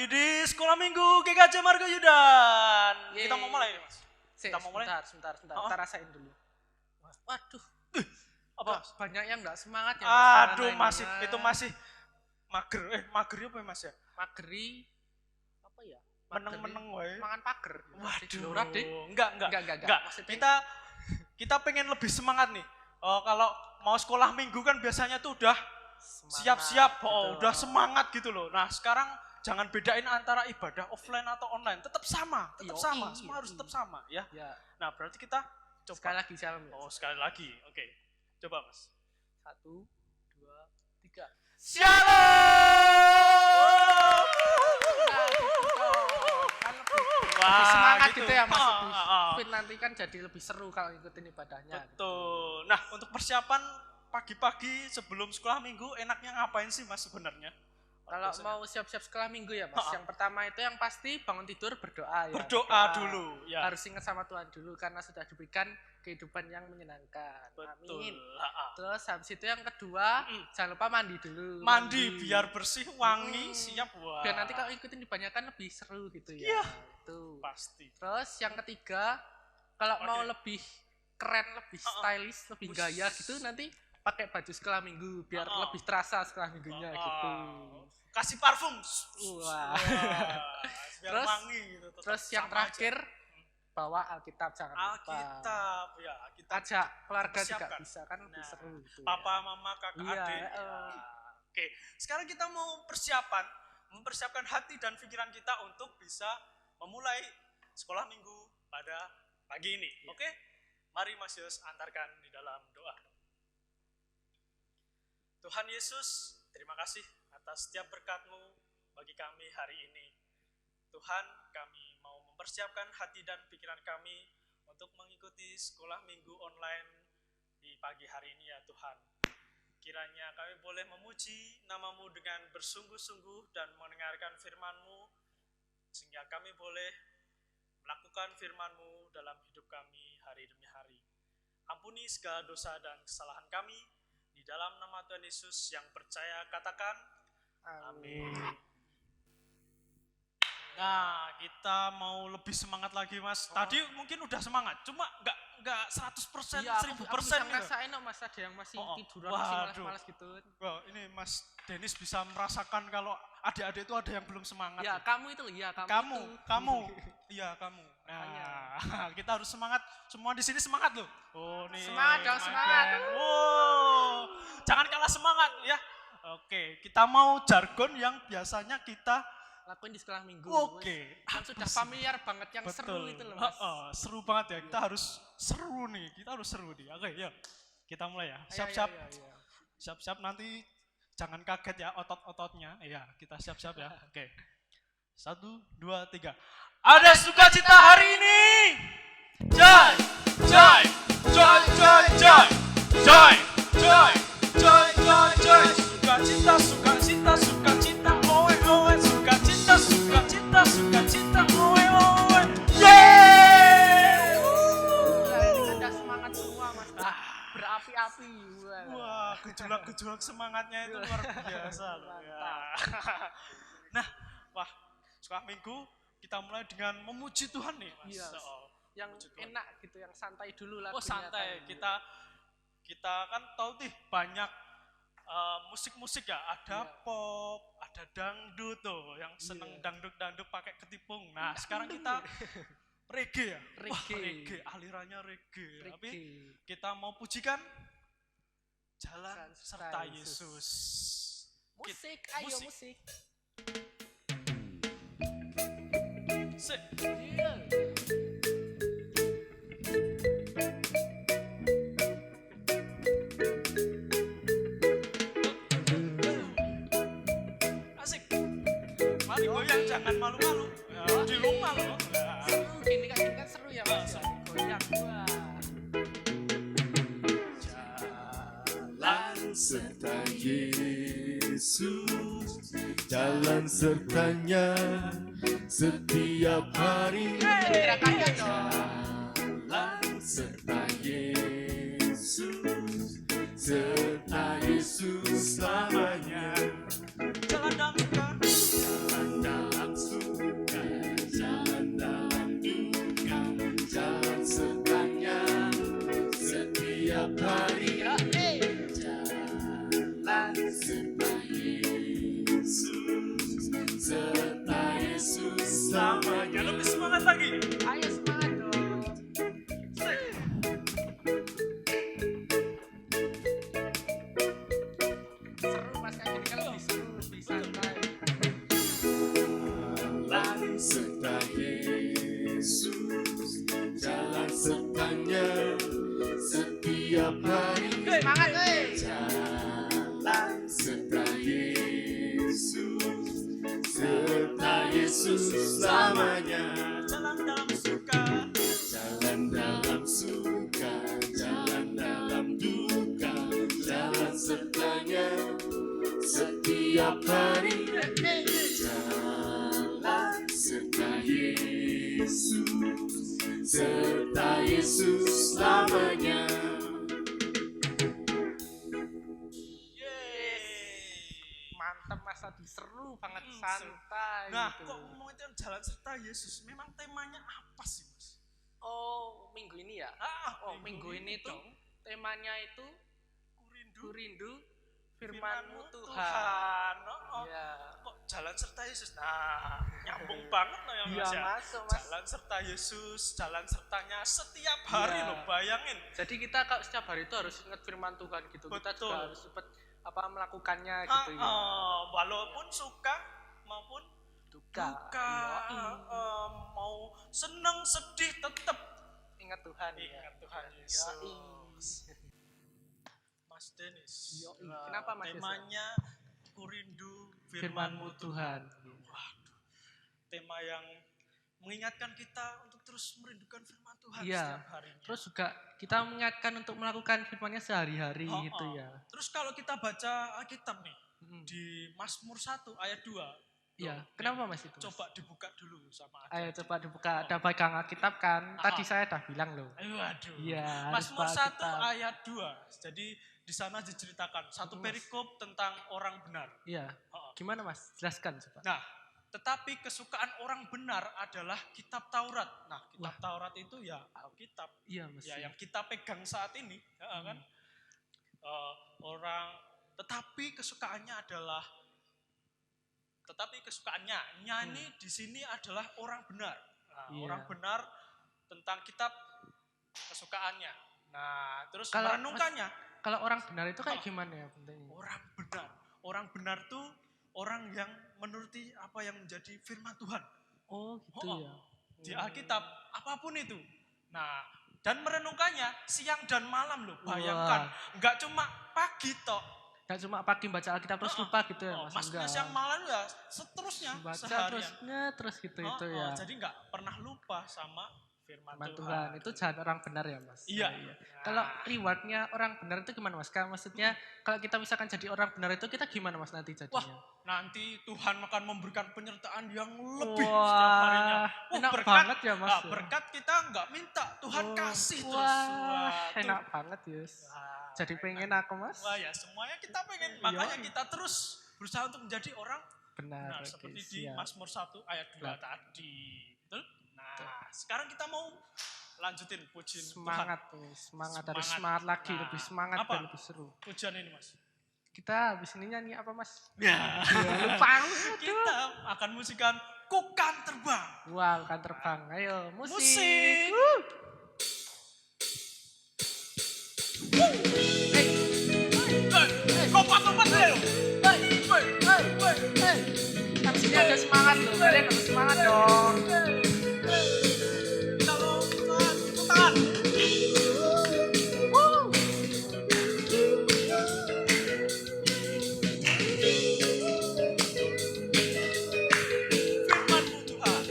lagi di Sekolah Minggu GKJ Margo Yudan. Kita mau mulai nih, Mas. Kita mau mulai. Sebentar. Kita rasain dulu. Waduh. Apa? Banyak yang enggak semangat ya. Aduh, masih itu masih mager. Mager apa ya, Mas ya? Mageri apa ya? Meneng-meneng wae. Mangan pager. Waduh. Enggak. Maksudnya kita pengen lebih semangat nih. Kalau mau sekolah minggu kan biasanya tuh udah siap-siap, udah semangat gitu loh. Nah, sekarang jangan bedain antara ibadah offline atau online, tetap sama, semua harus tetap sama ya. Nah, berarti kita coba sekali lagi shalom. Sekali lagi. Oke. Coba, Mas. 1 2 3. Shalom. Wah, semangat gitu ya, Mas. Fit nanti kan jadi lebih seru kalau ngikutin ibadahnya. Betul. Nah, untuk persiapan pagi-pagi sebelum sekolah minggu enaknya ngapain sih, Mas, sebenarnya? Kalau mau siap-siap sekolah minggu ya, Mas. Yang pertama itu yang pasti bangun tidur berdoa ya. Berdoa dulu ya. Harus ingat sama Tuhan dulu karena sudah diberikan kehidupan yang menyenangkan. Betul. Amin. Terus habis itu yang kedua, jangan lupa mandi dulu. Mandi biar bersih, wangi, siap. Wah. Biar nanti kalau ikutin ibadahnya lebih seru gitu ya. Iya. Itu. Pasti. Terus yang ketiga, kalau mau lebih keren, lebih stylish, lebih gaya gitu nanti pakai baju sekolah minggu biar lebih terasa sekolah minggunya gitu. Kasih parfum. Wah. Biar wangi gitu. Terus yang terakhir bawa Alkitab jangan lupa. Alkitab ya, kita ajak keluarga juga bisa kan lebih seru gitu. Papa, mama, kakak, adik. Oke, sekarang kita mau mempersiapkan hati dan pikiran kita untuk bisa memulai sekolah minggu pada pagi ini. Oke? Mari Mas Yos antarkan di dalam doa. Tuhan Yesus, terima kasih atas setiap berkat-Mu bagi kami hari ini. Tuhan, kami mau mempersiapkan hati dan pikiran kami untuk mengikuti sekolah minggu online di pagi hari ini ya Tuhan. Kiranya kami boleh memuji nama-Mu dengan bersungguh-sungguh dan mendengarkan firman-Mu, sehingga kami boleh melakukan firman-Mu dalam hidup kami hari demi hari. Ampuni segala dosa dan kesalahan kami. Di dalam nama Tuhan Yesus yang percaya katakan amin. Nah, kita mau lebih semangat lagi, Mas. Tadi mungkin udah semangat, cuma enggak 100%, 1000%. Aku ngerasain Mas, ada yang masih tiduran, masih malas-malas gitu. Wah, ini Mas Dennis bisa merasakan kalau adik-adik itu ada yang belum semangat. Ya, kamu itu, ya kamu. Iya, kamu. Nah, kita harus semangat. Semua di sini semangat loh. Oh, nih. Semangat. Oh, jangan kalah semangat ya. Oke, kita mau jargon yang biasanya kita lakuin di sekolah minggu. Oke. Kan sudah familiar banget yang seru itu loh, Mas. Seru banget ya. Kita harus seru nih. Oke, ya. Kita mulai ya. Siap-siap. Siap-siap, nanti jangan kaget ya otot-ototnya. Iya, kita siap-siap ya. Oke. 1 2 3. Ada sukacita hari ini. Joy. Sukacita. Oe. Sukacita. Oe. Yeay. Kita semangat semua, Mas. Berapi-api. Wah, gejolak semangatnya itu luar biasa. Nah, sekolah minggu kita mulai dengan memuji Tuhan nih, Mas. Iya. Yang enak gitu, yang santai dulu lagunya. Santai. Kita kan tahu nih banyak musik-musik ya, ada pop, ada dangdut tuh, yang seneng dangdut pakai ketipung. Nah, sekarang kita reggae ya. Reggae, alirannya reggae. Tapi kita mau pujikan Jalan serta Yesus. Musik. Asik. Mari goyang, jangan malu-malu. Di rumah loh. Seru gini kan seru ya, Mas. Goyang. Jalan serta Yesus, jalan sertanya setiap hari. Jalan serta Yesus, serta Yesus selamanya. Jalan dalam setiap hari. Jalan serta Yesus, serta Yesus selamanya. Lebih semangat lagi. Ayo semangat dong. Seru mas kayak gini kan lebih seru, lebih santai. Jalan serta Yesus, jalan sertanya setiap hari. Semangat Jalan serta Yesus, serta Yesus selamanya. Jalan dalam suka, Jalan dalam suka, jalan dalam duka, jalan sertanya setiap hari. Jalan serta Yesus, serta Yesus selamanya. Mantap mas tadi, seru banget, Seru. santai. Nah, gitu. kok ngomongin jalan serta Yesus, memang temanya apa sih, Mas? Oh, minggu ini ya? Minggu ini tuh dong. temanya itu Kurindu Kurindu firman-Mu firman-Mu Tuhan. Tuhan. Oh, Iya. kok jalan serta Yesus? Nah, nyambung banget loh ya, Iya, Mas ya. masuk, Mas. Jalan serta Yesus, jalan sertanya setiap hari Iya. loh, bayangin. Jadi kita kalau setiap hari itu harus ingat firman Tuhan gitu. Kita Betul. juga harus cepat melakukannya gitu ya. Walaupun suka maupun Duka. duka, Yoi. mau seneng sedih tetap Ingat Tuhan ya. ingat Tuhan Yoi. Yesus. Mas Denis, Yoi. Kenapa, Mas Des? temanya Kurindu Firman-Mu firman-Mu Tuhan. Waduh, tema yang mengingatkan kita untuk terus merindukan firman Tuhan Iya. setiap harinya. Terus juga kita mengingatkan untuk melakukan firman-Nya sehari-hari gitu ya. Terus kalau kita baca Alkitab nih Mm. di Mazmur 1 ayat 2. Iya. Loh, Kenapa Mas itu? Mas? coba dibuka dulu sama Ayo adik. coba dibuka. Ada pegang Alkitab kan? Tadi saya udah bilang loh. Waduh. Iya. harus Mazmur baca 1 Alkitab. ayat 2. Jadi di sana diceritakan satu Mas. perikop tentang orang benar. Iya. Oh. Gimana Mas? Jelaskan coba. Nah, tetapi kesukaan orang benar adalah kitab Taurat. Nah, kitab Taurat itu ya Alkitab. Iya Mas. Ya yang kita pegang saat ini, ya kan? Tetapi kesukaannya adalah ini di sini adalah orang benar. Nah, Iya. orang benar tentang kitab kesukaannya. Nah, terus Kalau merenungkannya, Kalau orang benar itu kayak gimana ya bentuknya? orang benar. Orang benar tuh orang yang menuruti apa yang menjadi firman Tuhan. Oh gitu Oh, ya. Di Alkitab, apapun itu. Nah, dan merenungkannya siang dan malam loh. Bayangkan, nggak cuma pagi toh. Gak cuma pagi baca Alkitab terus lupa gitu ya Mas? Maksudnya Enggak. siang malam ya seterusnya Baca seharian. terus gitu itu ya. Jadi nggak pernah lupa sama firman Firman Tuhan. Tuhan itu jalan orang benar ya Mas. Iya. Nah, Kalau rewardnya orang benar itu gimana Mas? Kalau maksudnya kalau kita misalkan jadi orang benar itu kita gimana Mas nanti jadinya? Nanti Tuhan akan memberikan penyertaan yang lebih Wah, setiap harinya. enak banget ya Mas. Nah, berkat kita nggak minta, Tuhan kasih terus. Wah, tuh. enak banget Yus. Wah, Jadi pengen aku Mas. Wah ya semuanya kita pengen. Iya. Makanya kita terus berusaha untuk menjadi orang Benar. benar. oke, Seperti di siap. Mazmur 1 ayat 2 Benar. tadi. Betul? Nah, sekarang kita mau lanjutin pujian Semangat nih, semangat harus Semangat. semangat lagi, Nah, lebih semangat apa? dan lebih seru. Tuhan. Pujian ini Mas. Kita habis ini nyanyi apa Mas? Ya. Lupa. Kita akan musikan Kukan Terbang. Wow, kan terbang. Ayo, musik. Musik. Lompat ayo. Kan sini ada semangat loh, kalian harus semangat dong. Kita lompat, tepuk tangan. Firman-Mu Tuhan.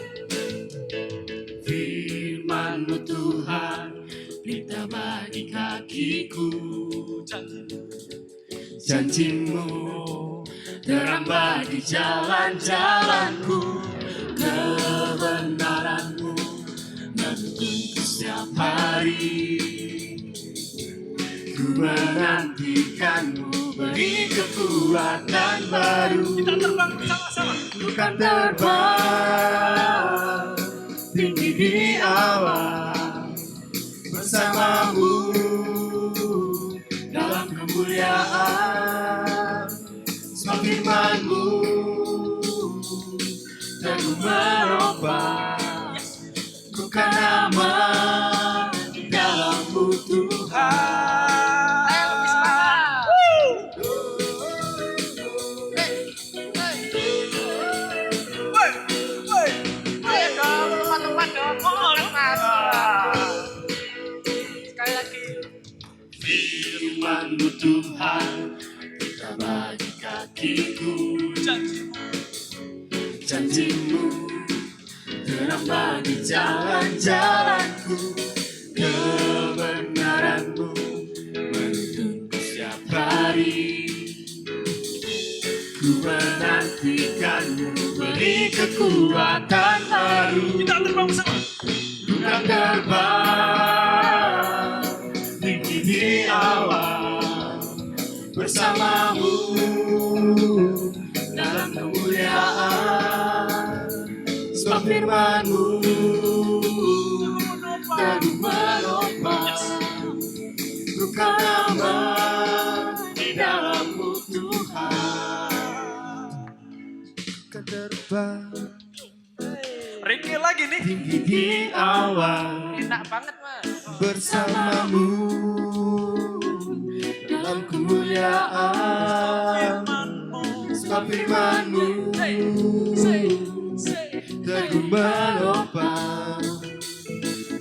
Firman-Mu Tuhan, pelita bagi kakiku. Janji-Mu terang bagi jalan-jalanku. Kebenaran-Mu menuntunku setiap hari. Ku menantikan-Mu, beri kekuatan baru. Kita terbang bersama-sama. Bukan terbang tinggi di awan bersama-Mu kemuliaan. Sebab firman-Mu teguh menopang. Bukan aman di dalam-Mu Tuhan. Ayo lebih semangat. Ayo dong, lompat-lompat dong. Mas. Sekali lagi. Firman-Mu Tuhan, kita bagi kakiku. Janji-Mu terang bagi jalan-jalanku. Kebenaran-Mu menuntunku setiap hari. Ku menantikan-Mu, beri kekuatan baru. Kita terbang bersama. Bukan terbang tinggi di awan bersama-Mu dalam kemuliaan. Sebab firman-Mu teguh menopang. Bukan aman di dalam-Mu Tuhan. Bukan terbang Ricky lagi nih. tinggi di awan Enak banget, Mas. bersama-Mu dalam kemuliaan. Sebab firman-Mu teguh menopang.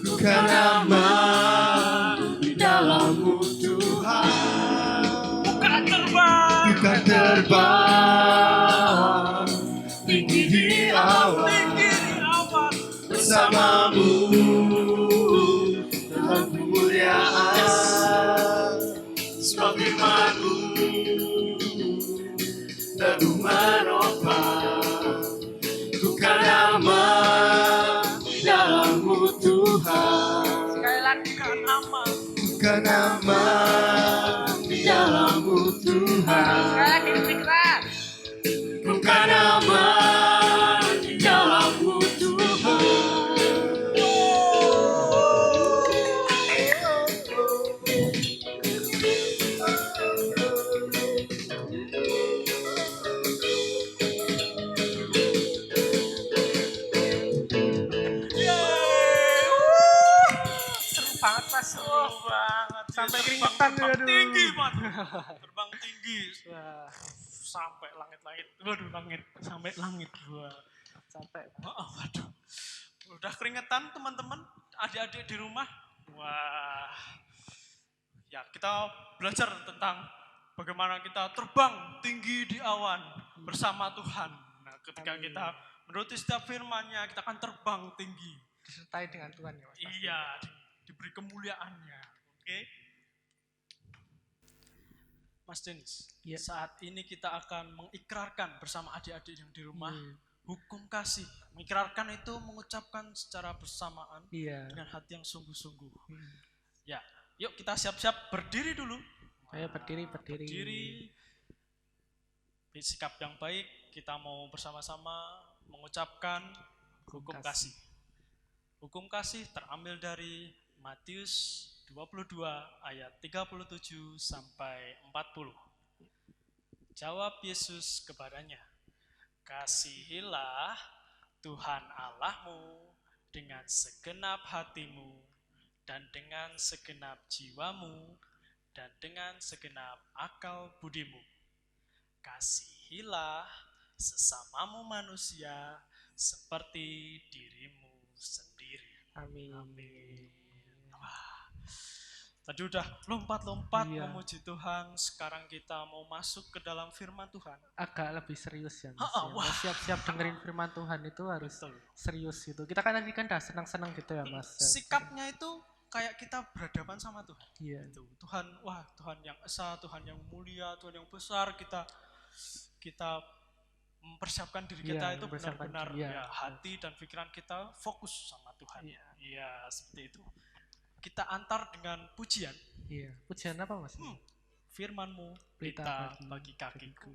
Ku kan aman di dalam-Mu Tuhan. Bukan terbang. Bukan terbang tinggi di awan Tinggi di awan. bersama-Mu dalam kemuliaan. Sebab firman-Mu teguh menopang. Bukan aman di dalam-Mu Tuhan. Sekali lagi. Bukan aman. Bukan aman di dalam-Mu Tuhan. Sekali lagi lebih keras. Bukan aman di dalam-Mu Tuhan. Seru banget, Mas. Banget. Sampai Terbang, keringetan, terbang aduh. tinggi banget. Terbang tinggi. Wah, Sampai langit-langit. Waduh, langit. Sampai langit. Wah. sampai. Oh, waduh. Udah keringetan teman-teman, adik-adik di rumah. Wah. Ya, kita belajar tentang bagaimana kita terbang tinggi di awan bersama Tuhan. Nah, ketika Amin. kita menuruti setiap firman-Nya, kita akan terbang tinggi. Disertai dengan Tuhan ya, Mas. Iya, diberi kemuliaannya. Oke. Mas Denis, Iya. saat ini kita akan mengikrarkan bersama adik-adik yang di rumah Hmm. hukum kasih. Mengikrarkan itu mengucapkan secara bersamaan Iya. dengan hati yang sungguh-sungguh. Hmm. Ya, yuk kita siap-siap berdiri dulu. Ayo berdiri. Berdiri. Sikap yang baik, kita mau bersama-sama mengucapkan hukum kasih. Hukum kasih terambil dari Matius 22 ayat 37 sampai 40. Jawab Yesus kepadanya, kasihilah Tuhan Allahmu dengan segenap hatimu dan dengan segenap jiwamu dan dengan segenap akal budimu. Kasihilah sesamamu manusia seperti dirimu sendiri. Amin. Wah, tadi udah lompat-lompat Iya. memuji Tuhan, sekarang kita mau masuk ke dalam firman Tuhan. Agak lebih serius ya, Mas. Ha-ha, Ya. wah. Mas siap-siap dengerin firman Tuhan itu harus Betul. serius gitu. Kita kan tadi kan udah senang-senang gitu ya, Mas. Ya. Sikapnya itu kayak kita berhadapan sama Tuhan. Iya. Itu Tuhan, wah Tuhan yang esa, Tuhan yang mulia, Tuhan yang besar, kita mempersiapkan diri kita Iya, itu mempersiapkan benar-benar diri, ya, ya. hati dan pikiran kita fokus sama Tuhan. Iya. Iya, seperti itu. Kita antar dengan pujian, Iya. Pujian apa, Mas? firman-Mu Pelita pelita bagi kakiku.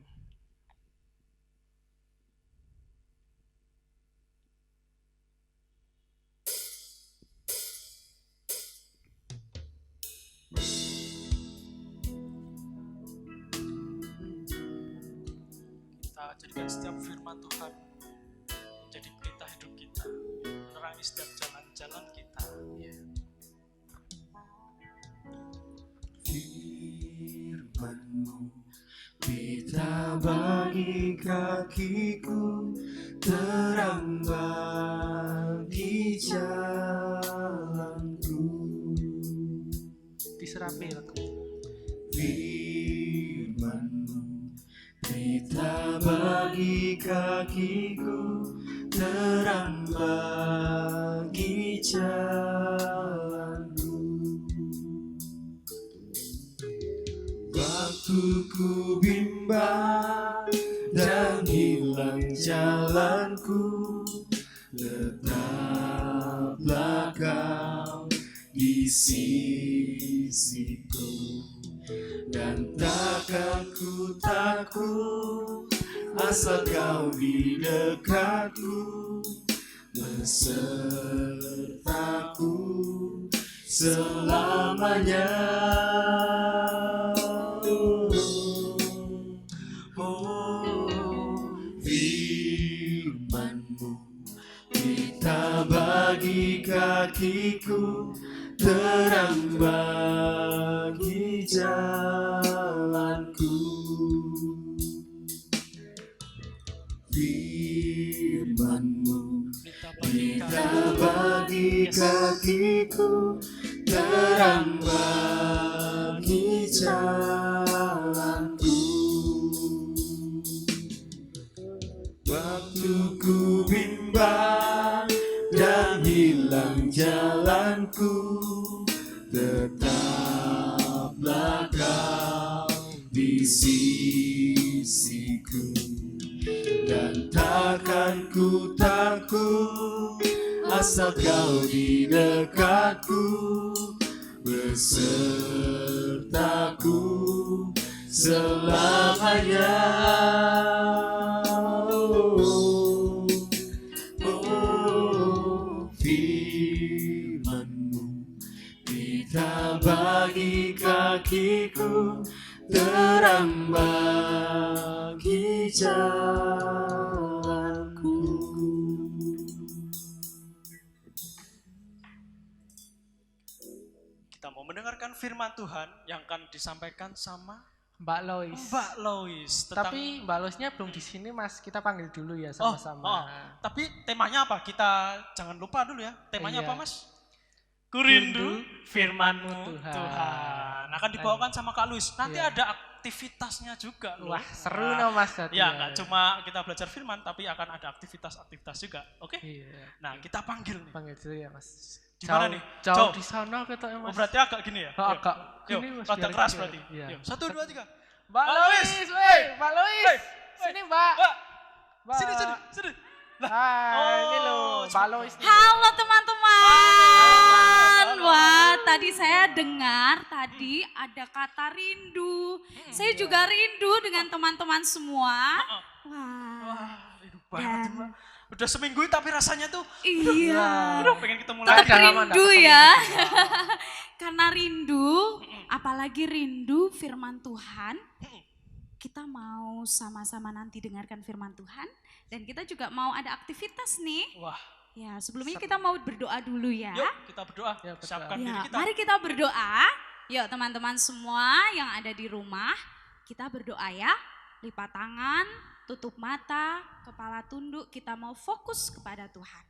kita, jadikan setiap firman Tuhan menjadi pelita hidup kita, menerangi setiap jalan-jalan kita. Firman-Mu pelita bagi kakiku, terang bagi jalanku. Diserapi lagu. Firman-Mu pelita bagi kakiku, terang bagi jalanku. Waktu ku bimbang dan hilang jalanku, tetaplah Kau di sisiku, dan takkan ku takut asal Kau di dekatku, besertaku selamanya. Firman-Mu pelita bagi kakiku, terang bagi jalanku. Firman-Mu pelita bagi kakiku, terang bagi jalanku. Waktu ku bimbang dan hilang jalanku, tetaplah Kau di sisiku, dan takkan ku takut asal Kau di dekatku, besertaku selamanya. Firman-Mu pelita bagi kakiku, terang bagi jalanku. Kita mau mendengarkan firman Tuhan yang akan disampaikan sama Mbak Lois. Mbak Lois. Tapi Mbak Loisnya belum di sini, Mas. Kita panggil dulu ya sama-sama. Tapi temanya apa? Kita jangan lupa dulu ya. Temanya Iya. apa, Mas? Kurindu firman-Mu, firman-Mu Tuhan. Tuhan. Akan dibawakan sama Kak Luis. Nanti Iya. ada aktivitasnya juga loh. Wah, seru no Mas. Ya, nggak cuma kita belajar firman, tapi akan ada aktivitas-aktivitas juga. Oke? Iya. Nah, kita panggil nih. Panggil dulu ya, Mas. Di mana nih? Jauh di sana kita ya, Oh, Mas. berarti agak gini ya? Oh, Yuk. agak Yuk, gini, Mas, rada biar keras kecil. berarti. Iya. Yuk, 1, 2, 3. Mbak Mbak Lois, Lois! woi, Mbak Lois. Hey, Sini, Mbak. Mbak, Mbak. sini. Hai, ini Oh, loh, Mbak Lois. nih. Halo teman-teman. Wah, tadi saya dengar tadi ada kata rindu. Saya juga rindu dengan teman-teman semua. Wah. Wah, rindu banget, Mbak. Udah seminggu tapi rasanya tuh Iya. aduh, pengen ketemu Kita lagi. udah lama Rindu nggak ya. ketemu. Karena rindu, apalagi rindu firman Tuhan. Kita mau sama-sama nanti dengarkan firman Tuhan. Dan kita juga mau ada aktivitas nih. Wah, Ya, sebelumnya kita mau berdoa dulu ya. yuk kita berdoa. Ya, betul. Siapkan diri Ya, kita. mari kita berdoa. Yuk teman-teman semua yang ada di rumah, kita berdoa ya. Lipat tangan, tutup mata, kepala tunduk, kita mau fokus kepada Tuhan.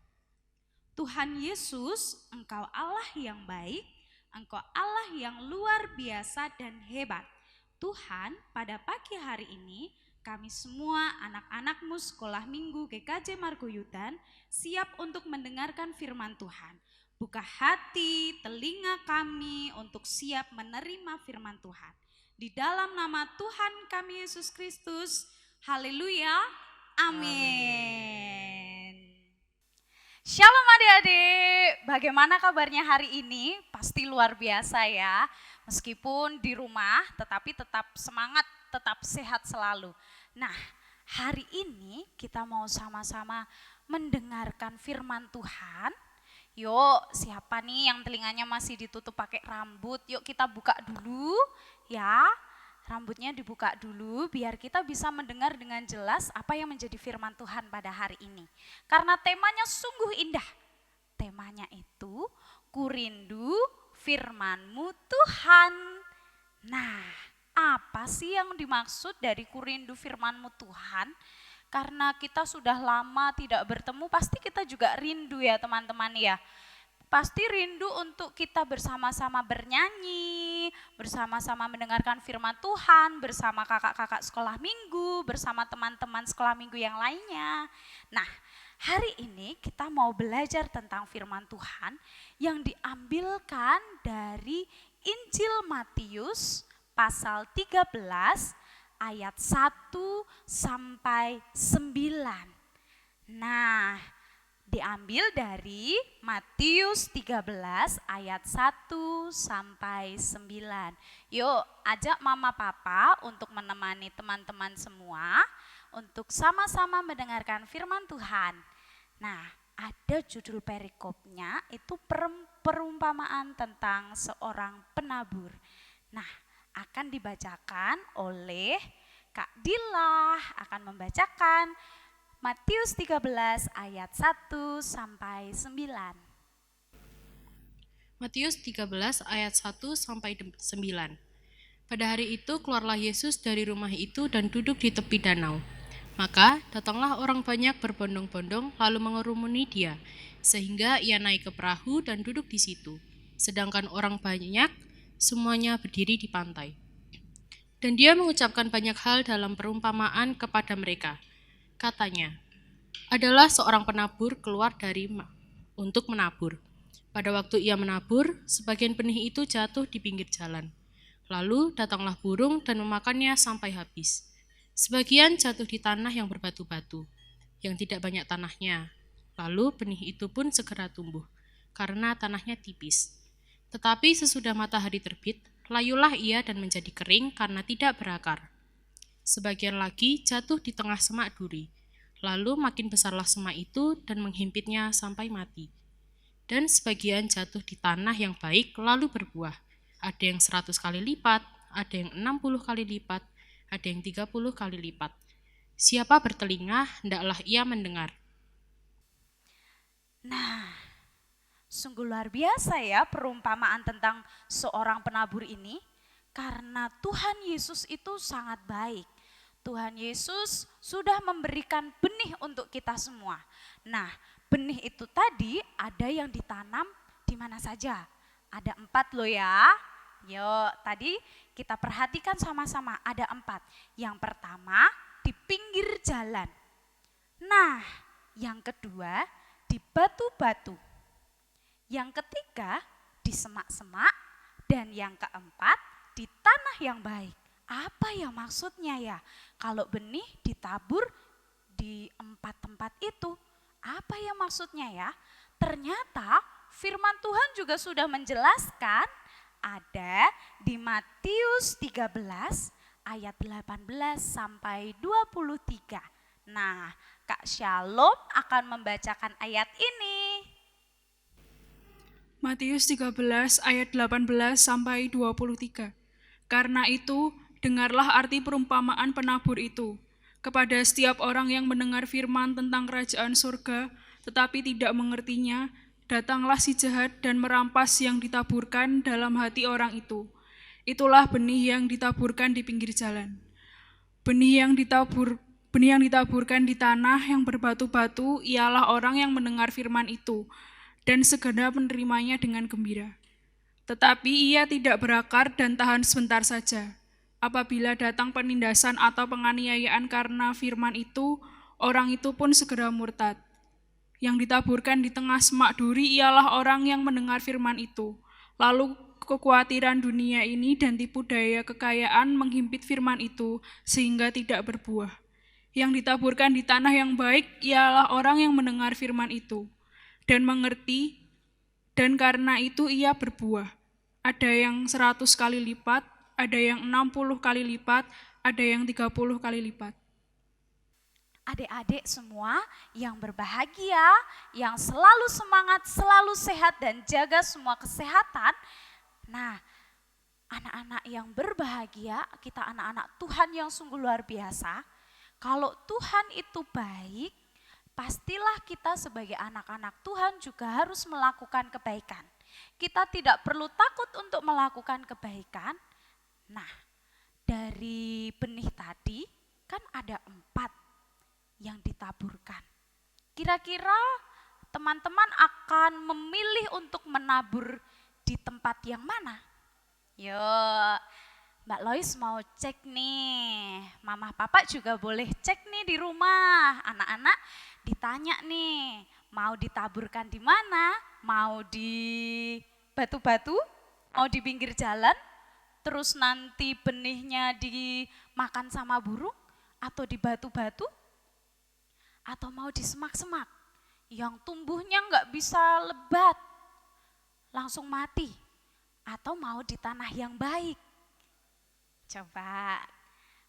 Tuhan Yesus, Engkau Allah yang baik, Engkau Allah yang luar biasa dan hebat. Tuhan, pada pagi hari ini, kami semua anak-anak-Mu Sekolah Minggu GKJ Margoyudan siap untuk mendengarkan firman Tuhan. Buka hati, telinga kami untuk siap menerima firman Tuhan. Di dalam nama Tuhan kami Yesus Kristus, haleluya, amin. Shalom adik-adik, bagaimana kabarnya hari ini? Pasti luar biasa ya, meskipun di rumah tetapi tetap semangat, tetap sehat selalu. Nah, hari ini kita mau sama-sama mendengarkan firman Tuhan. Yuk, siapa nih yang telinganya masih ditutup pakai rambut? Yuk kita buka dulu ya rambutnya dibuka dulu biar kita bisa mendengar dengan jelas apa yang menjadi firman Tuhan pada hari ini. Karena temanya sungguh indah. Temanya itu, ku rindu firman-Mu Tuhan. Nah, apa sih yang dimaksud dari ku rindu firman-Mu Tuhan? Karena kita sudah lama tidak bertemu, pasti kita juga rindu ya teman-teman ya. Pasti rindu untuk kita bersama-sama bernyanyi, bersama-sama mendengarkan firman Tuhan, bersama kakak-kakak sekolah minggu, bersama teman-teman sekolah minggu yang lainnya. Nah, hari ini kita mau belajar tentang firman Tuhan yang diambilkan dari Injil Matius pasal 13 ayat 1 sampai 9. Nah, diambil dari Matius 13 ayat 1 sampai 9. Yuk, ajak mama papa untuk menemani teman-teman semua untuk sama-sama mendengarkan firman Tuhan. Nah, ada judul perikopnya itu perumpamaan tentang seorang penabur. Nah, akan dibacakan oleh Kak Dila, akan membacakan Matius 13 ayat 1 sampai 9. Matius 13 ayat 1 sampai 9. Pada hari itu keluarlah Yesus dari rumah itu dan duduk di tepi danau. Maka datanglah orang banyak berbondong-bondong lalu mengerumuni dia, sehingga ia naik ke perahu dan duduk di situ. Sedangkan orang banyak semuanya berdiri di pantai. Dan dia mengucapkan banyak hal dalam perumpamaan kepada mereka. Katanya, adalah seorang penabur keluar untuk menabur. Pada waktu ia menabur, sebagian benih itu jatuh di pinggir jalan. Lalu datanglah burung dan memakannya sampai habis. Sebagian jatuh di tanah yang berbatu-batu, yang tidak banyak tanahnya. Lalu benih itu pun segera tumbuh, karena tanahnya tipis. Tetapi sesudah matahari terbit, layulah ia dan menjadi kering karena tidak berakar. Sebagian lagi jatuh di tengah semak duri. Lalu makin besarlah semak itu dan menghimpitnya sampai mati. Dan sebagian jatuh di tanah yang baik lalu berbuah. Ada yang 100 kali lipat, ada yang 60 kali lipat, ada yang 30 kali lipat. Siapa bertelinga, hendaklah ia mendengar. Nah, sungguh luar biasa ya perumpamaan tentang seorang penabur ini. Karena Tuhan Yesus itu sangat baik. Tuhan Yesus sudah memberikan benih untuk kita semua. Nah, benih itu tadi ada yang ditanam di mana saja. Ada 4 loh ya. Yuk, tadi kita perhatikan sama-sama ada 4. Yang pertama di pinggir jalan. Nah, yang kedua di batu-batu. Yang ketiga di semak-semak. Dan yang keempat di tanah yang baik. Apa ya maksudnya ya? Kalau benih ditabur di 4 tempat itu, apa ya maksudnya ya? Ternyata firman Tuhan juga sudah menjelaskan ada di Matius 13 ayat 18 sampai 23. Nah, Kak Shalom akan membacakan ayat ini. Matius 13 ayat 18 sampai 23. Karena itu, dengarlah arti perumpamaan penabur itu. Kepada setiap orang yang mendengar firman tentang kerajaan surga, tetapi tidak mengertinya, datanglah si jahat dan merampas yang ditaburkan dalam hati orang itu. Itulah benih yang ditaburkan di pinggir jalan. Benih yang ditaburkan di tanah yang berbatu-batu ialah orang yang mendengar firman itu, dan segera menerimanya dengan gembira. Tetapi ia tidak berakar dan tahan sebentar saja. Apabila datang penindasan atau penganiayaan karena firman itu, orang itu pun segera murtad. Yang ditaburkan di tengah semak duri ialah orang yang mendengar firman itu. Lalu kekhawatiran dunia ini dan tipu daya kekayaan menghimpit firman itu sehingga tidak berbuah. Yang ditaburkan di tanah yang baik ialah orang yang mendengar firman itu dan mengerti, dan karena itu ia berbuah. Ada yang 100 kali lipat, ada yang 60 kali lipat, ada yang 30 kali lipat. Adik-adik semua yang berbahagia, yang selalu semangat, selalu sehat dan jaga semua kesehatan. Nah, anak-anak yang berbahagia, kita anak-anak Tuhan yang sungguh luar biasa. Kalau Tuhan itu baik, pastilah kita sebagai anak-anak Tuhan juga harus melakukan kebaikan. Kita tidak perlu takut untuk melakukan kebaikan. Nah, dari benih tadi kan ada 4 yang ditaburkan. Kira-kira teman-teman akan memilih untuk menabur di tempat yang mana? Yuk, Mbak Lois mau cek nih, Mama Papa juga boleh cek nih di rumah. Anak-anak ditanya nih, mau ditaburkan di mana? Mau di batu-batu? Mau di pinggir jalan? Terus nanti benihnya dimakan sama burung? Atau di batu-batu? Atau mau di semak-semak? Yang tumbuhnya nggak bisa lebat, langsung mati. Atau mau di tanah yang baik? Coba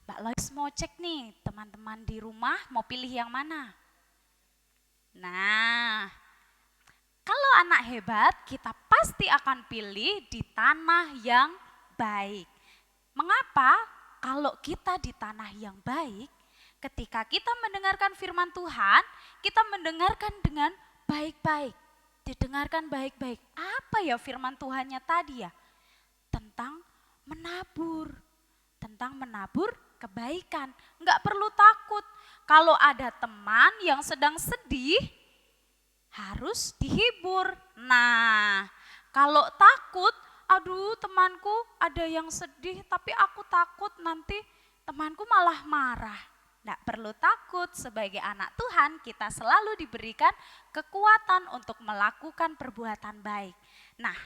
Mbak Lois mau cek nih, teman-teman di rumah mau pilih yang mana? Nah, kalau anak hebat kita pasti akan pilih di tanah yang baik. Mengapa? Kalau kita di tanah yang baik, ketika kita mendengarkan firman Tuhan, kita mendengarkan dengan baik-baik. Didengarkan baik-baik. Apa ya firman Tuhannya tadi ya? Tentang menabur. Tentang menabur kebaikan. Enggak perlu takut. Kalau ada teman yang sedang sedih, harus dihibur. Nah, kalau takut, aduh temanku ada yang sedih tapi aku takut nanti temanku malah marah. Tidak perlu takut, sebagai anak Tuhan kita selalu diberikan kekuatan untuk melakukan perbuatan baik. Nah,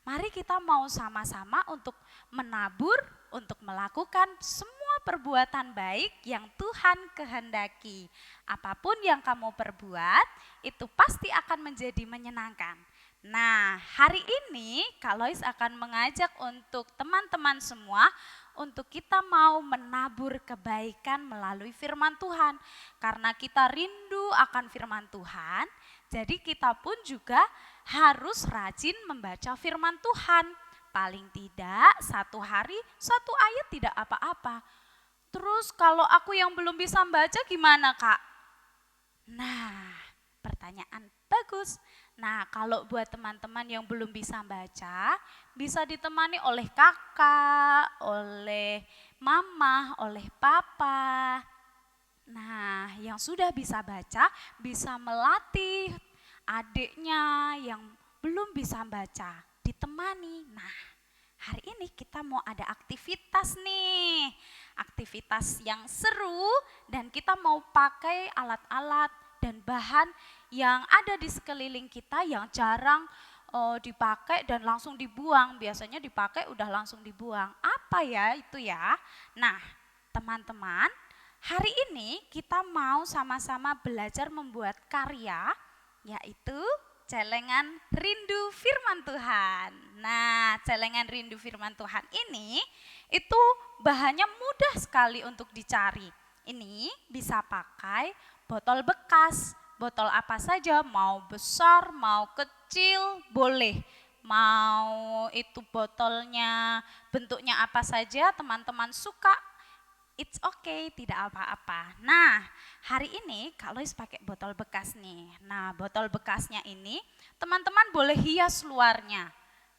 mari kita mau sama-sama untuk menabur, untuk melakukan semua perbuatan baik yang Tuhan kehendaki. Apapun yang kamu perbuat, itu pasti akan menjadi menyenangkan. Nah, hari ini Kak Lois akan mengajak untuk teman-teman semua untuk kita mau menabur kebaikan melalui firman Tuhan. Karena kita rindu akan firman Tuhan, jadi kita pun juga harus rajin membaca firman Tuhan. Paling tidak 1 hari 1 ayat tidak apa-apa. Terus kalau aku yang belum bisa membaca gimana Kak? Nah, pertanyaan bagus. Nah, kalau buat teman-teman yang belum bisa baca, bisa ditemani oleh kakak, oleh mama, oleh papa. Nah, yang sudah bisa baca, bisa melatih adiknya yang belum bisa baca, ditemani. Nah, hari ini kita mau ada aktivitas nih, aktivitas yang seru dan kita mau pakai alat-alat dan bahan yang ada di sekeliling kita yang jarang dipakai dan langsung dibuang. Biasanya dipakai udah langsung dibuang. Apa ya itu ya? Nah, teman-teman, hari ini kita mau sama-sama belajar membuat karya, yaitu celengan rindu firman Tuhan. Nah, celengan rindu firman Tuhan ini itu bahannya mudah sekali untuk dicari. Ini bisa pakai botol bekas, botol apa saja, mau besar, mau kecil, boleh. Mau itu botolnya bentuknya apa saja teman-teman suka, it's okay, tidak apa-apa. Nah, hari ini Kak Lois pakai botol bekas nih. Nah, botol bekasnya ini teman-teman boleh hias luarnya.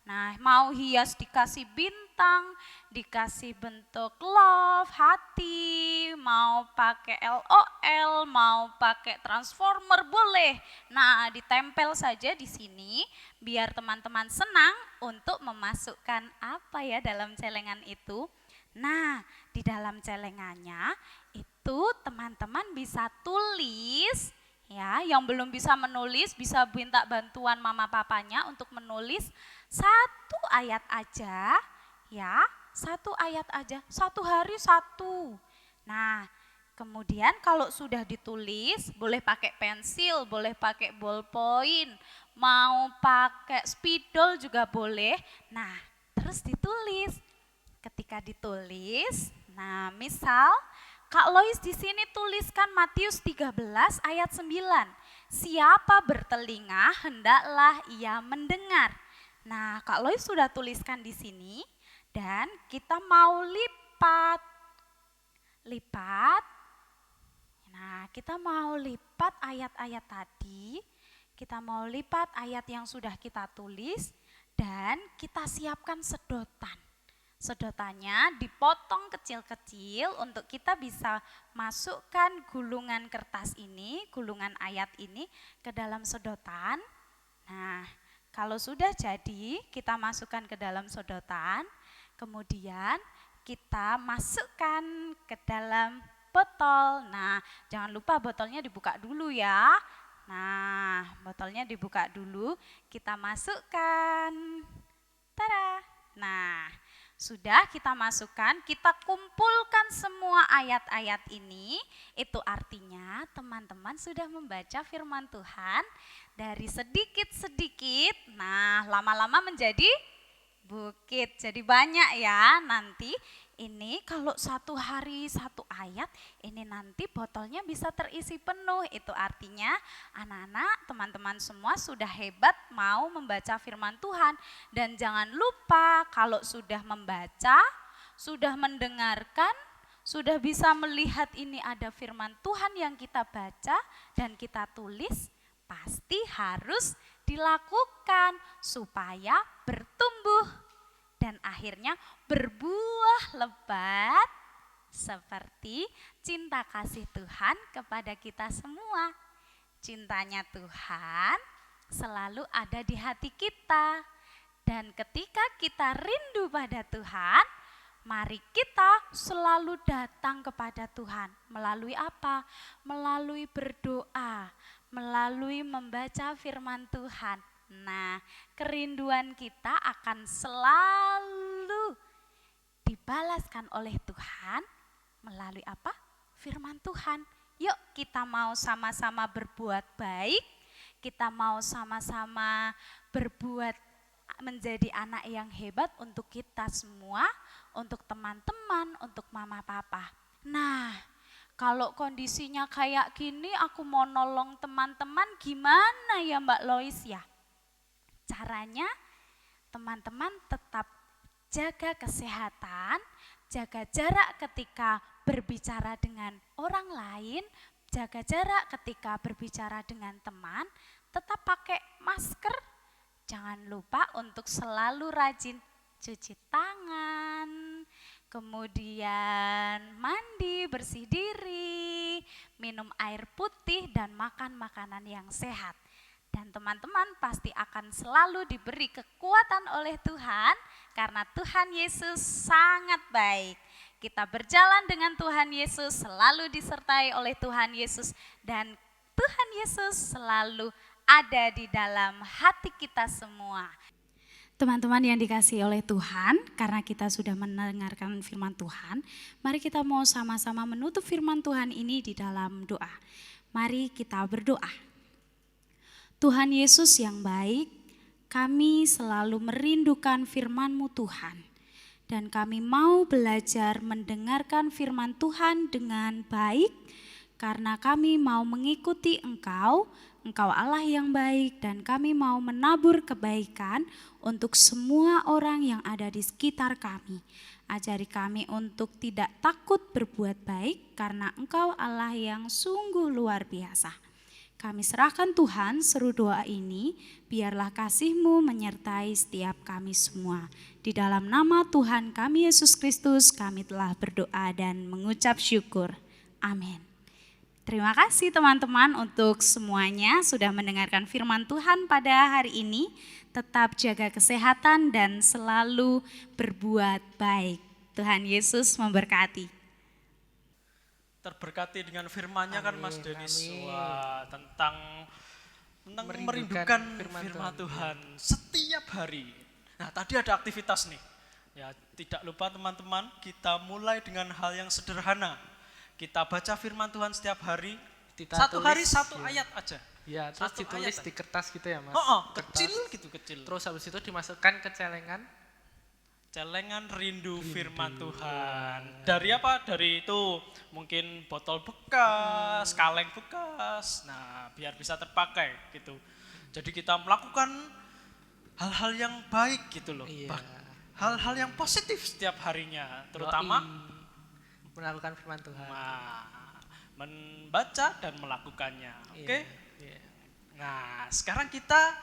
Nah, mau hias dikasih bintang, dikasih bentuk love, hati, mau pakai LOL, mau pakai transformer boleh. Nah, ditempel saja di sini biar teman-teman senang untuk memasukkan apa ya dalam celengan itu. Nah, di dalam celengannya itu teman-teman bisa tulis ya, yang belum bisa menulis bisa minta bantuan mama papanya untuk menulis 1 ayat aja ya, 1 ayat aja, 1 hari 1. Nah, kemudian kalau sudah ditulis boleh pakai pensil, boleh pakai ballpoint, mau pakai spidol juga boleh. Nah, terus ditulis. Ketika ditulis, nah misal Kak Lois di sini tuliskan Matius 13 ayat 9. Siapa bertelinga hendaklah ia mendengar. Nah, Kak Lois sudah tuliskan di sini. Dan kita mau lipat. Nah, kita mau lipat ayat-ayat tadi. Kita mau lipat ayat yang sudah kita tulis dan kita siapkan sedotan. Sedotannya dipotong kecil-kecil untuk kita bisa masukkan gulungan kertas ini, gulungan ayat ini ke dalam sedotan. Nah, kalau sudah jadi, kita masukkan ke dalam sedotan, kemudian kita masukkan ke dalam botol. Nah, jangan lupa botolnya dibuka dulu ya. Nah, botolnya dibuka dulu, kita masukkan. Tada! Nah, sudah kita masukkan, kita kumpulkan semua ayat-ayat ini. Itu artinya teman-teman sudah membaca firman Tuhan dari sedikit-sedikit. Nah, lama-lama menjadi bukit, jadi banyak ya. Nanti ini kalau satu hari satu ayat, ini nanti botolnya bisa terisi penuh. Itu artinya anak-anak, teman-teman semua sudah hebat mau membaca firman Tuhan. Dan jangan lupa kalau sudah membaca, sudah mendengarkan, sudah bisa melihat ini ada firman Tuhan yang kita baca dan kita tulis, pasti harus dilakukan supaya bertumbuh dan akhirnya berbuah lebat seperti cinta kasih Tuhan kepada kita semua. Cintanya Tuhan selalu ada di hati kita. Dan ketika kita rindu pada Tuhan, mari kita selalu datang kepada Tuhan. Melalui apa? Melalui berdoa, melalui membaca firman Tuhan. Nah, kerinduan kita akan selalu dibalaskan oleh Tuhan melalui apa? Firman Tuhan. Yuk kita mau sama-sama berbuat baik, kita mau sama-sama berbuat menjadi anak yang hebat untuk kita semua, untuk teman-teman, untuk mama papa. Nah, kalau kondisinya kayak gini aku mau nolong teman-teman gimana ya Mbak Lois ya? Caranya teman-teman tetap jaga kesehatan, jaga jarak ketika berbicara dengan orang lain, jaga jarak ketika berbicara dengan teman, tetap pakai masker. Jangan lupa untuk selalu rajin cuci tangan, kemudian mandi, bersih diri, minum air putih dan makan makanan yang sehat. Dan teman-teman pasti akan selalu diberi kekuatan oleh Tuhan karena Tuhan Yesus sangat baik. Kita berjalan dengan Tuhan Yesus, selalu disertai oleh Tuhan Yesus dan Tuhan Yesus selalu ada di dalam hati kita semua. Teman-teman yang dikasihi oleh Tuhan, karena kita sudah mendengarkan firman Tuhan, mari kita mau sama-sama menutup firman Tuhan ini di dalam doa. Mari kita berdoa. Tuhan Yesus yang baik, kami selalu merindukan firman-Mu Tuhan. Dan kami mau belajar mendengarkan firman Tuhan dengan baik, karena kami mau mengikuti Engkau Allah yang baik, dan kami mau menabur kebaikan untuk semua orang yang ada di sekitar kami. Ajari kami untuk tidak takut berbuat baik, karena Engkau Allah yang sungguh luar biasa. Kami serahkan Tuhan seru doa ini, biarlah kasih-Mu menyertai setiap kami semua. Di dalam nama Tuhan kami Yesus Kristus, kami telah berdoa dan mengucap syukur. Amin. Terima kasih teman-teman untuk semuanya sudah mendengarkan firman Tuhan pada hari ini. Tetap jaga kesehatan dan selalu berbuat baik. Tuhan Yesus memberkati. Terberkati dengan firman-Nya kan Mas Denis. Amin. Wah, tentang merindukan firman Tuhan setiap hari. Nah, tadi ada aktivitas nih. Ya, tidak lupa teman-teman, kita mulai dengan hal yang sederhana. Kita baca firman Tuhan setiap hari. Satu hari satu ayat aja. Ya, terus Satu ditulis ayat di kertas gitu ya Mas. kecil gitu, kecil. Terus habis itu dimasukkan ke celengan. Celengan rindu firman Tuhan. Dari apa? Dari itu mungkin botol bekas, kaleng bekas. Nah, biar bisa terpakai gitu. Jadi kita melakukan hal-hal yang baik gitu loh. Iya. hal-hal yang positif setiap harinya, terutama melakukan firman Tuhan. Membaca dan melakukannya. Oke? Iya. Nah, sekarang kita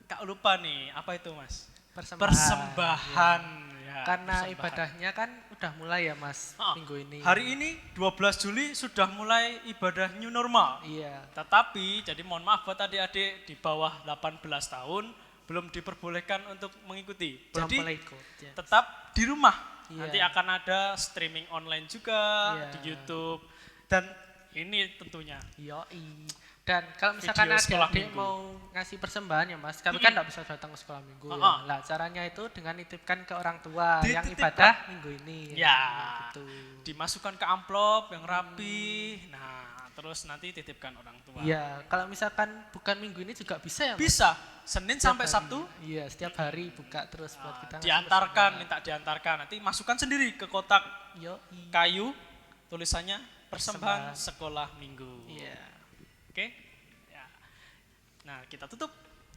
gak lupa nih, apa itu Mas? Persembahan. Persembahan. Ya, Karena persembahan. ibadahnya kan udah mulai ya Mas minggu ini. Hari ini 12 Juli sudah mulai ibadah new normal. Iya. Tetapi jadi mohon maaf buat adik-adik di bawah 18 tahun belum diperbolehkan untuk mengikuti. Belum Jadi boleh ikut. Ya. tetap di rumah. Iya. Nanti akan ada streaming online juga Iya. di YouTube dan ini tentunya Yoi. Dan kalau misalkan Video sekolah adik-adik minggu. mau ngasih persembahan ya Mas, kami kan nggak bisa datang ke sekolah minggu ya. Nah caranya itu dengan nitipkan ke orang tua yang Dititipkan. ibadah minggu ini. Ya. Gitu. dimasukkan ke amplop yang rapi. Nah, terus nanti titipkan orang tua. Iya, kalau misalkan bukan minggu ini juga bisa ya Mas? Bisa Senin Setiap sampai hari. Sabtu Iya, setiap hari buka terus buat kita. ngasih diantarkan, persembahan. minta diantarkan. Nanti masukkan sendiri ke kotak Yoi. kayu, tulisannya persembahan Persembahan. sekolah minggu. Iya. Oke? Ya. Nah, kita tutup.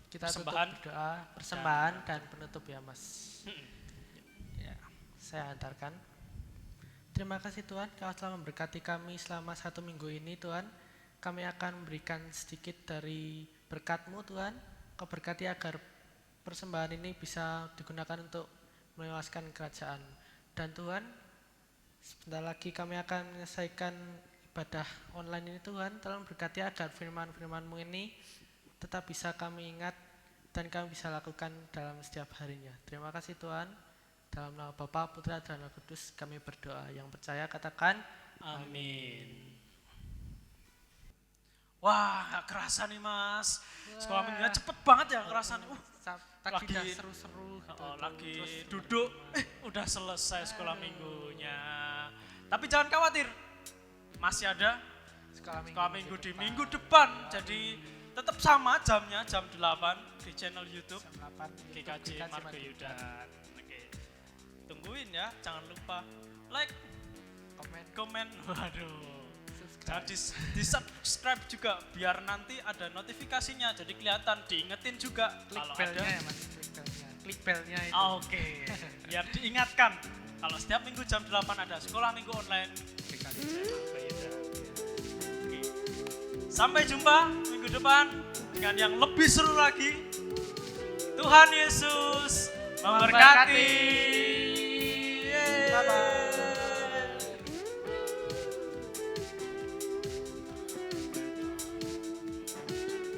Kita Persembahan. tutup doa persembahan dan penutup ya Mas. Ya, saya antarkan. Terima kasih Tuhan, Kau telah memberkati kami selama 1 minggu ini Tuhan. Kami akan memberikan sedikit dari berkat-Mu Tuhan. Kau berkati agar persembahan ini bisa digunakan untuk melewaskan kerajaan. Dan Tuhan, sebentar lagi kami akan menyelesaikan ibadah online ini Tuhan. Tolong berkati agar firman-firman-Mu ini tetap bisa kami ingat dan kami bisa lakukan dalam setiap harinya. Terima kasih Tuhan. Dalam nama Bapa, Putra, dan Roh Kudus kami berdoa. Yang percaya katakan Amin. Wah, gak kerasa nih Mas. Sekolah minggunya cepet banget ya kerasa nih. tadi lagi- udah seru-seru gitu. Lagi Terus duduk, udah selesai sekolah minggunya. Tapi jangan khawatir, masih ada sekolah minggu di minggu depan. Jadi tetap sama jamnya, jam 8 di channel YouTube GKJ Margoyudan. Oke, tungguin ya, jangan lupa like, komen, waduh. Jangan di subscribe juga biar nanti ada notifikasinya, jadi kelihatan, diingetin juga klik kalau belnya ada. ya Mas, klik belnya itu. Oke, biar diingatkan kalau setiap minggu jam 8 ada sekolah minggu online GKJ Margoyudan. Oke. Sampai jumpa minggu depan dengan yang lebih seru lagi. Tuhan Yesus memberkati. Yeay. Bye-bye.